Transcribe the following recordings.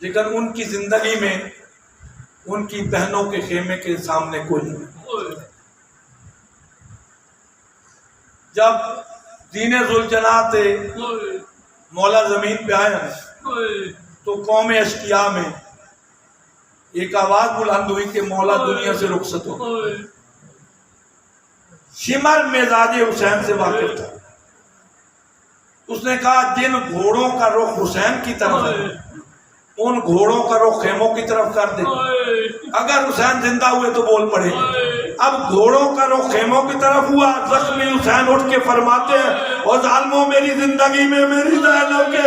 لیکن ان کی زندگی میں ان کی بہنوں کے خیمے کے سامنے کوئی نہیں۔ جب دین ذوالجناح مولا زمین پہ آیا تو قوم اشقیاء میں ایک آواز بلند ہوئی کہ مولا دنیا سے رخصت ہو۔ شمر مزاج حسین سے واقف تھا، اس نے کہا جن گھوڑوں کا رخ حسین کی طرف ہے ان گھوڑوں کا رخ خیموں کی طرف کر دے۔ اگر حسین زندہ ہوئے تو بول پڑے، اب گھوڑوں کا رخ خیموں کی طرف ہوا۔ زخمی حسین اٹھ کے فرماتے ہیں اور ظالموں میری زندگی میں میری زینب کے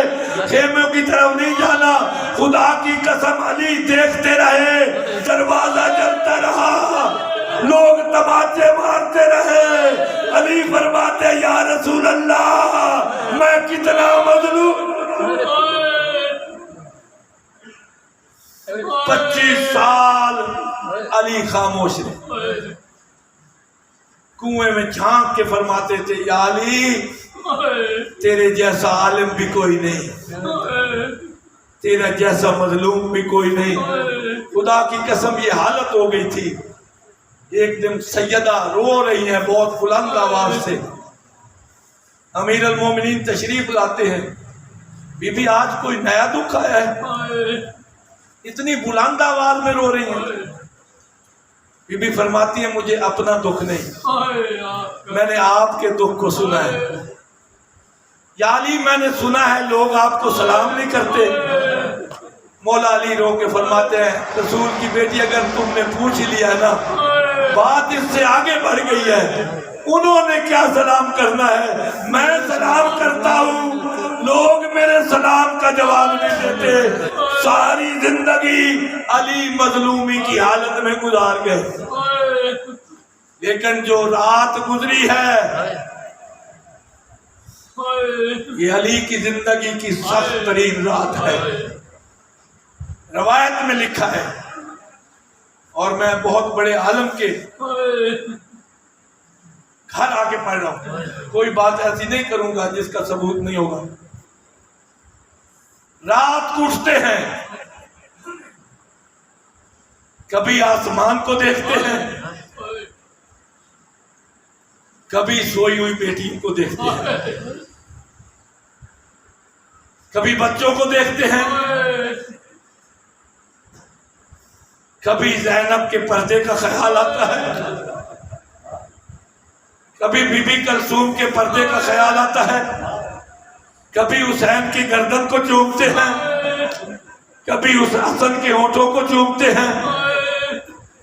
خیموں کی طرف نہیں جانا، خدا کی قسم علی دیکھتے رہے، دروازہ جلتا رہا، لوگ تماچے مارتے رہے، علی فرماتے یا رسول اللہ میں کتنا مظلوم۔ 25 سال علی خاموش رہے، کنویں میں جھانک کے فرماتے تھے یا علی تیرے جیسا عالم بھی کوئی نہیں، تیرا جیسا مظلوم بھی کوئی نہیں۔ خدا کی قسم یہ حالت ہو گئی تھی۔ ایک دن سیدہ رو رہی ہیں بہت بلند آواز سے، امیر المومنین تشریف لاتے ہیں، بی بی آج کوئی نیا دکھ آیا ہے؟ اتنی بلند آواز میں رو رہی ہیں۔ بی بی فرماتی ہے مجھے اپنا دکھ نہیں، میں نے آپ کے دکھ کو سنا ہے۔ یا علی میں نے سنا ہے لوگ آپ کو سلام نہیں کرتے۔ مولا علی رو کے فرماتے ہیں رسول کی بیٹی اگر تم نے پوچھ لیا نا بات اس سے آگے بڑھ گئی ہے، انہوں نے کیا سلام کرنا ہے، میں سلام کرتا ہوں، لوگ میرے سلام کا جواب نہیں دیتے۔ ساری زندگی علی مظلومی کی حالت میں گزار گئے، لیکن جو رات گزری ہے یہ علی کی زندگی کی سخت ترین رات ہے۔ روایت میں لکھا ہے، اور میں بہت بڑے عالم کے گھر آ کے پڑھ رہا ہوں، کوئی بات ایسی نہیں کروں گا جس کا ثبوت نہیں ہوگا۔ رات کو اٹھتے ہیں، کبھی آسمان کو دیکھتے ہیں، کبھی سوئی ہوئی بیٹی کو دیکھتے ہیں، کبھی بچوں کو دیکھتے ہیں، کبھی زینب کے پردے کا خیال آتا ہے، کبھی بی بی کلثوم کے پردے کا خیال آتا ہے، کبھی حسین کی گردن کو چومتے ہیں، کبھی اس حسن کے ہونٹوں کو چومتے ہیں۔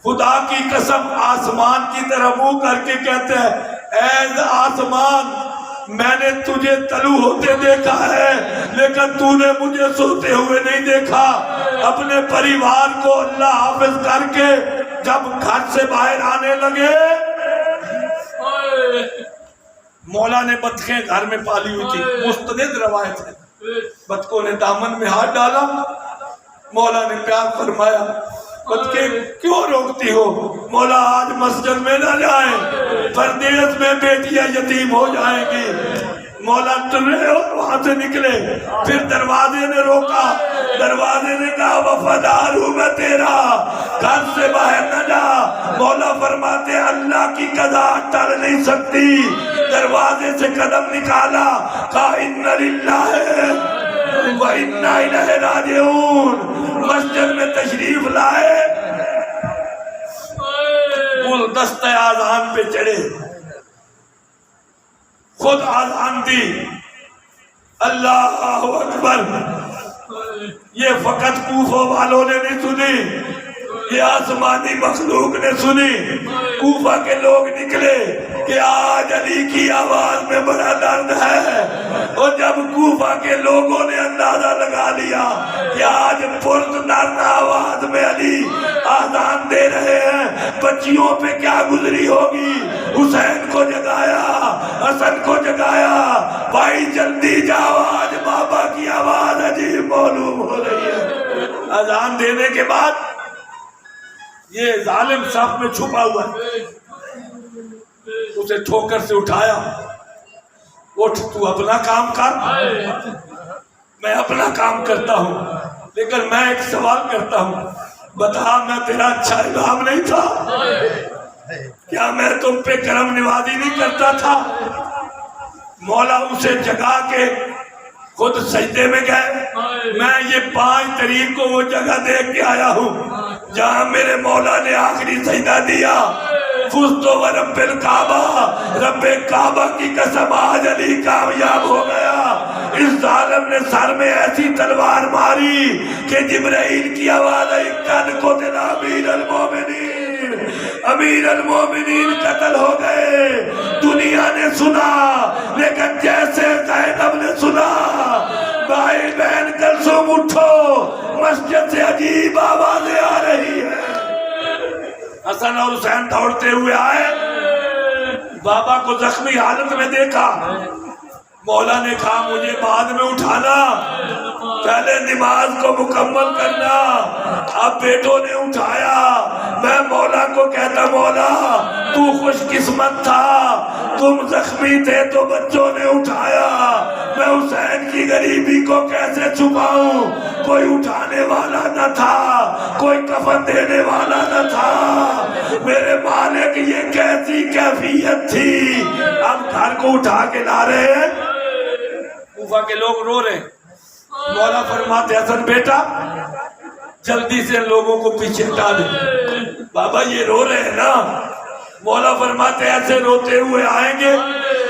خدا کی قسم آسمان کی طرف منہ کر کے کہتے ہیں اے آسمان میں نے تجھے طلوع ہوتے دیکھا ہے لیکن تو نے مجھے سوتے ہوئے نہیں دیکھا۔ اپنے پریوار کو اللہ حافظ کر کے جب گھر سے باہر آنے لگے، مولا نے بطخیں گھر میں پالی ہوئی تھی، مستند روایت ہے، بطخوں نے دامن میں ہاتھ ڈالا، مولا نے پیار فرمایا بطخیں کیوں روکتی ہو؟ مولا آج مسجد میں نہ جائیں، پردیس میں بیٹیاں یتیم ہو جائیں گی۔ مولا ٹرے اور وہاں سے نکلے، پھر دروازے نے روکا، دروازے نے کہا وفادار ہوں میں تیرا، گھر سے باہر نہ جا۔ مولا فرماتے اللہ کی قضا ٹل نہیں سکتی، دروازے سے قدم نکالا، کہا ان للہ وَإِنَّا إِلَيْهِ رَاجِعُونَ۔ مسجد میں تشریف لائے، گلدستہ آذان پہ چڑھے، خود آذان دی، اللہ اکبر۔ یہ فقط کوفہ والوں نے نہیں سنی، یہ آسمانی مخلوق نے سنی۔ کوفہ کے لوگ نکلے کہ آج علی کی آواز میں بڑا درد ہے، اور جب کوفہ کے لوگوں نے اندازہ لگا لیا کہ آج پرد نرم آواز میں علی آذان دے رہے ہیں، بچیوں پہ کیا گزری ہوگی، حسین کو جگایا، حسن کو جگایا، بھائی جلدی جاؤ آج بابا کی آواز عجیب معلوم ہو رہی ہے۔ اذان دینے کے بعد یہ ظالم صف میں چھپا ہوا ہے، اسے ٹھوکر سے اٹھایا، اٹھ تو اپنا کام کر، میں اپنا کام کرتا ہوں۔ لیکن میں ایک سوال کرتا ہوں، بتا میں تیرا اچھا امام نہیں تھا؟ کیا میں تم پہ کرم نوازی نہیں کرتا تھا؟ مولا اسے جگا کے خود سجدے میں گئے۔ میں یہ 5 تاریخ کو وہ جگہ دیکھ کے آیا ہوں جہاں میرے مولا نے آخری سجدہ دیا۔ فزت ورب الکعبہ، رب کعبہ کی قسم آج علی کامیاب ہو گیا۔ اس ظالم نے سر میں ایسی تلوار ماری کہ جبرائیل کی آواز آئی، قد قتل امیر المومنین، امیر المومنین قتل ہو گئے۔ دنیا نے سنا، لیکن جیسے زینب نے سنا، بھائی بہن کلثوم اٹھو، مسجد سے عجیب آوازیں آ رہی ہیں۔ حسن اور حسین دوڑتے ہوئے آئے، بابا کو زخمی حالت میں دیکھا۔ مولا نے کہا مجھے بعد میں اٹھانا، پہلے نماز کو مکمل کرنا۔ اب بیٹوں نے اٹھایا، میں مولا کو کہتا مولا تو خوش قسمت تھا، تم زخمی تھے تو بچوں نے اٹھایا، میں حسین کی غریبی کو کیسے چھپاؤں؟ کوئی اٹھانے والا نہ تھا، کوئی کفن دینے والا نہ تھا۔ میرے مالک یہ کیسی کیفیت تھی؟ اب گھر کو اٹھا کے لا رہے ہیں، کوفہ کے لوگ رو رہے ہیں۔ مولا فرماتے حسن بیٹا جلدی سے لوگوں کو پیچھے ہٹا دے۔ بابا یہ رو رہے ہیں نا؟ مولا فرماتے ایسے روتے ہوئے آئیں گے،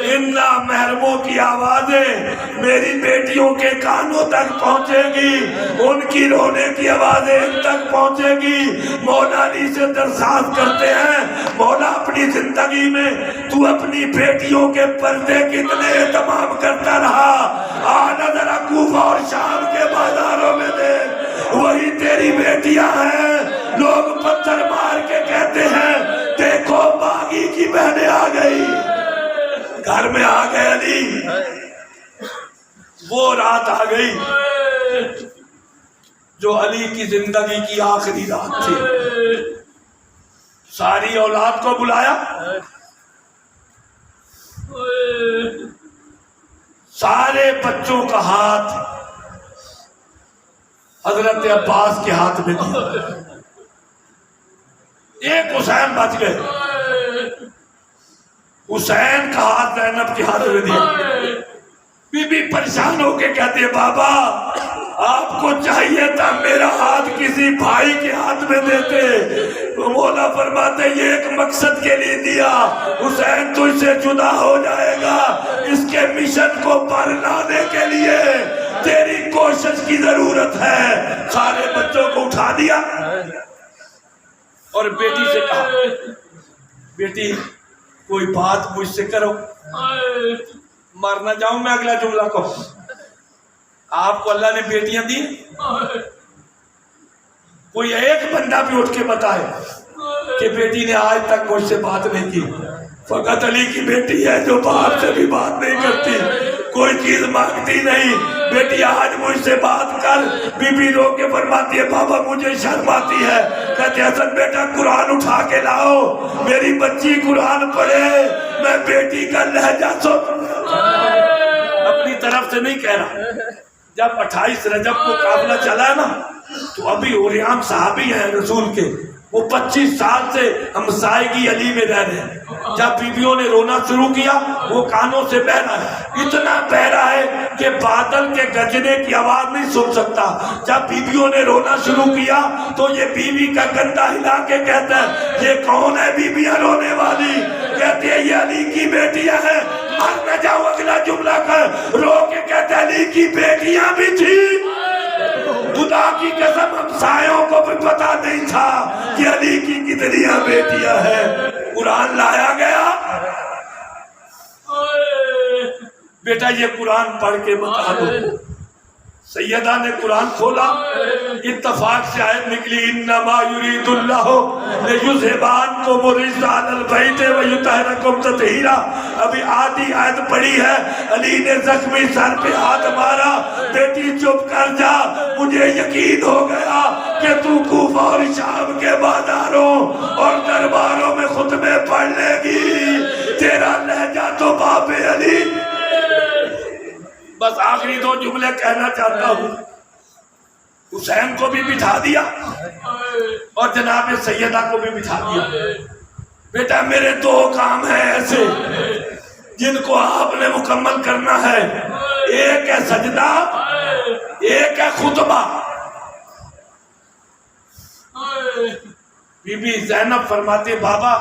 ان محرموں کی آوازیں میری بیٹیوں کے کانوں تک پہنچے گی، ان کی رونے کی آوازیں ان تک پہنچے گی۔ مولا علی سے درخواست کرتے ہیں مولا اپنی زندگی میں تو اپنی بیٹیوں کے پردے کتنے اہتمام کرتا رہا، آنا ذرا کوفہ اور شام کے بازاروں میں دیکھ، وہی تیری بیٹیاں ہیں۔ لوگ پتھر مار کے کہتے ہیں دیکھو باغی کی بہنیں آ گئی، گھر میں آ گئے علی۔ وہ رات آ گئی جو علی کی زندگی کی آخری رات تھی۔ ساری اولاد کو بلایا، سارے بچوں کا ہاتھ حضرت عباس کے ہاتھ میں دیا، ایک حسین بچ گئے، حسین کا ہاتھ زینب کے ہاتھ میں دیا۔ بی بی پریشان ہو کے کہتے ہیں بابا آپ کو چاہیے تھا میرا ہاتھ کسی بھائی کے ہاتھ میں دیتے۔ مولا فرماتے یہ ایک مقصد کے لیے دیا، حسین تجھ سے جدا ہو جائے گا، اس کے مشن کو پر لانے کے لیے تیری کوشش کی ضرورت ہے۔ سارے بچوں کو اٹھا دیا اور بیٹی سے کہا بیٹی کوئی بات مجھ سے کرو، مر نہ جاؤں میں اگلا جملہ کو۔ آپ کو اللہ نے بیٹیاں دی، کوئی ایک بندہ بھی اٹھ کے بتائے کہ بیٹی نے آج تک مجھ سے بات نہیں کی۔ فقط علی کی بیٹی ہے جو باپ سے بھی بات نہیں کرتی، کوئی چیز مانگتی نہیں۔ بیٹی آج مجھ سے بات کر۔ بی بی رو کے فرماتی ہے بابا مجھے شرم آتی ہے۔ کہتے حسن بیٹا قرآن اٹھا کے لاؤ، میری بچی قرآن پڑھے، میں بیٹی کا لہجہ اپنی طرف سے نہیں کہہ رہا۔ جب 28 رجب کو قافلہ چلا ہے نا تو ابھی اوریان صحابی ہیں رسول کے، وہ 25 سال سے ہمسائیگی علی میں رہ رہے ہیں۔ جب بیویوں نے رونا شروع کیا وہ کانوں سے بہ رہا ہے، اتنا بہ رہا ہے کہ بادل کے گرجنے کی آواز نہیں سن سکتا۔ جب بیویوں نے رونا شروع کیا تو یہ بیوی کا گندا ہلا کے کہتا ہے یہ کون ہے بیویاں رونے والی؟ کہتے ہیں یہ علی کی بیٹیاں ہیں۔ مر نہ جاؤ اگلا جملہ کر، رو کے کہتے ہیں علی کی بیٹیاں بھی تھی۔ خدا کی قسم ہمسایوں کو بھی پتا نہیں تھا کہ علی کی کتنی بیٹیاں ہیں۔ قرآن لایا گیا، بیٹا یہ قرآن پڑھ کے بتا دو۔ سیدہ نے قرآن کھولا، اتفاق سے آیت نکلی انما یرید اللہ لیذھبعنکم الرجس علی البیت ویطہرکم تطہیرا۔ ابھی آدھی آیت پڑھی ہے، علی نے زخمی سر پہ ہاتھ مارا، بیٹی چپ کر جا، مجھے یقین ہو گیا کہ تو کوفہ اور شام کے بازاروں اور درباروں میں خطبے پڑھ لے گی، تیرا لہجہ تو باب علی۔ بس آخری 2 جملے کہنا چاہتا ہوں۔ حسین کو بھی بٹھا دیا اور جناب سیدہ کو بھی بٹھا دیا. بیٹا میرے دو کام ہیں ایسے جن کو آپ نے مکمل کرنا ہے. ایک ہے سجدہ، ایک ہے خطبہ. بی بی زینب فرماتے بابا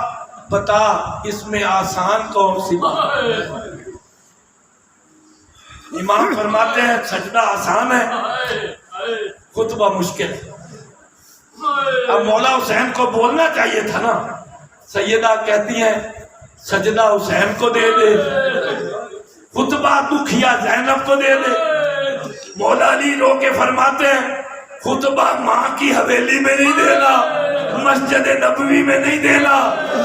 بتا اس میں آسان کون سی بات؟ امام فرماتے ہیں سجدہ آسان ہے، خطبہ مشکل ہے. اب مولا حسین کو بولنا چاہیے تھا نا. سیدہ کہتی ہیں سجدہ حسین کو دے دے، خطبہ دکھیا زینب کو دے دے. مولا علی رو کے فرماتے ہیں خطبہ ماں کی حویلی میں نہیں دینا، مسجد نبوی میں نہیں دینا،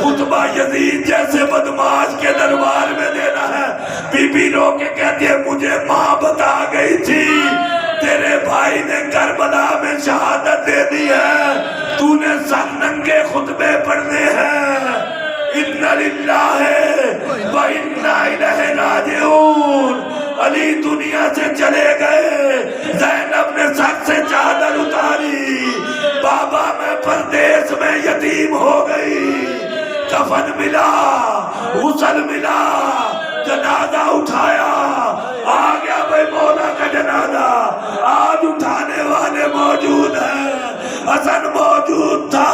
خطبہ یزید جیسے بدماش کے دربار میں دینا ہے. بی بی رو کے کہتی ہے مجھے ماں بتا گئی تھی تیرے بھائی نے کربلا میں شہادت دے دی ہے، تو نے سر ننگے خطبے پڑھنے ہیں. اِنَّ لِلَّهِ وَإِنَّا إِلَيْهِ رَاجِعُونَ. علی دنیا سے چلے گئے، زینب نے سر سے چادر اتاری. بابا میں پردیس میں یتیم ہو گئی. کفن ملا، غسل ملا، جنازہ اٹھایا. آ گیا بھائی مولا کا جنازہ. آج اٹھانے والے موجود ہیں. حسن موجود تھا،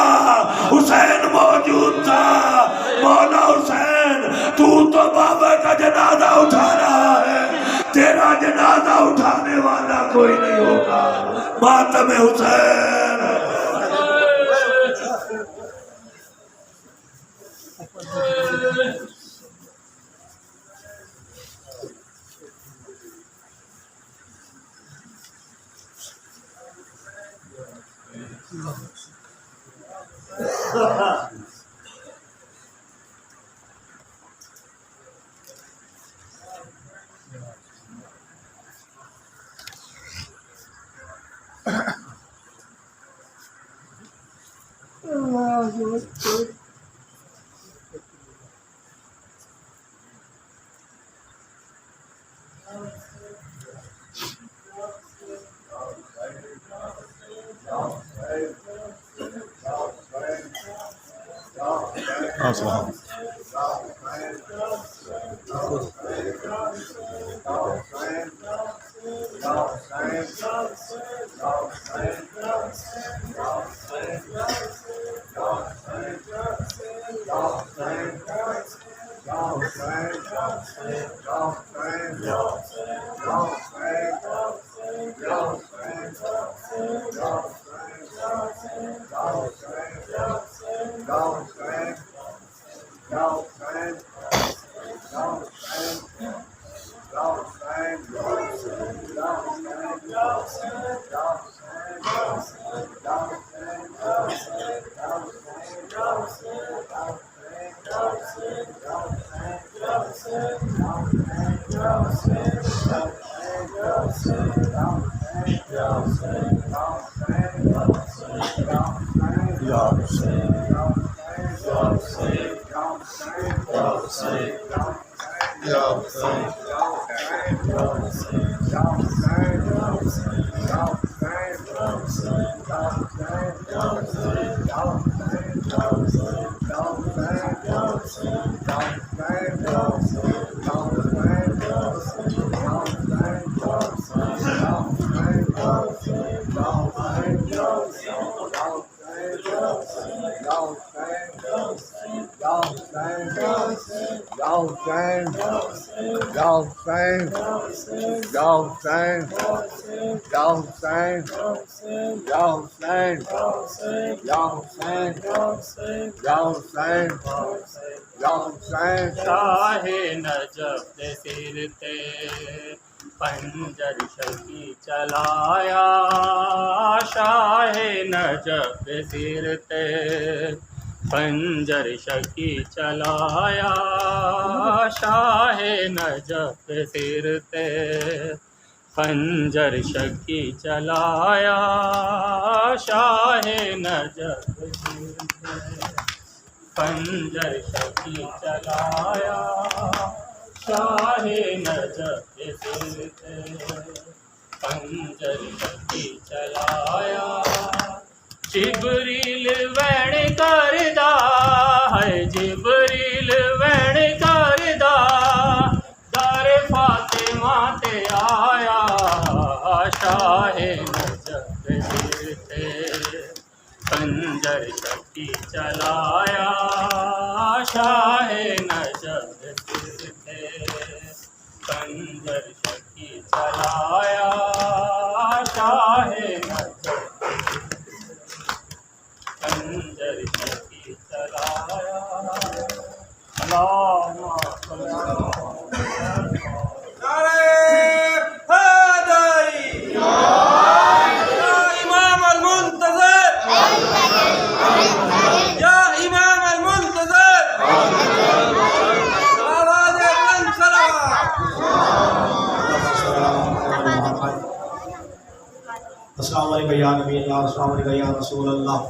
حسین موجود تھا. مولا حسین تو بابا کا جنازہ اٹھا رہا ہے، تیرا جنازہ اٹھانے والا کوئی نہیں ہوگا. ماتم حسین. شاہ نجف سرتے پنجر شکی چلایا، شاہ نجف سرتے پنجر شکی چلایا، شاہ نجف سرتے پنجر شکی چلایا، شاہ نجف سرتے پنجر شکی چلایا، شاہ نجف سرتے پنجر شکی چلایا، جبریل وین کردا ہے جبریل وین کردا در فاطمہ تے آیا شاہ نجف تے خنجر شکی چلایا شاہ نجف تے خنجر شکی چلایا شاہ نجف خنجر شکی چلایا اللہم صلی نعرہ حیدری یا امام المنتظر یا امام المنتظر آواز بلند صلوات السلام علیکم یا نبی اللہ، السلام علیکم یا رسول اللہ۔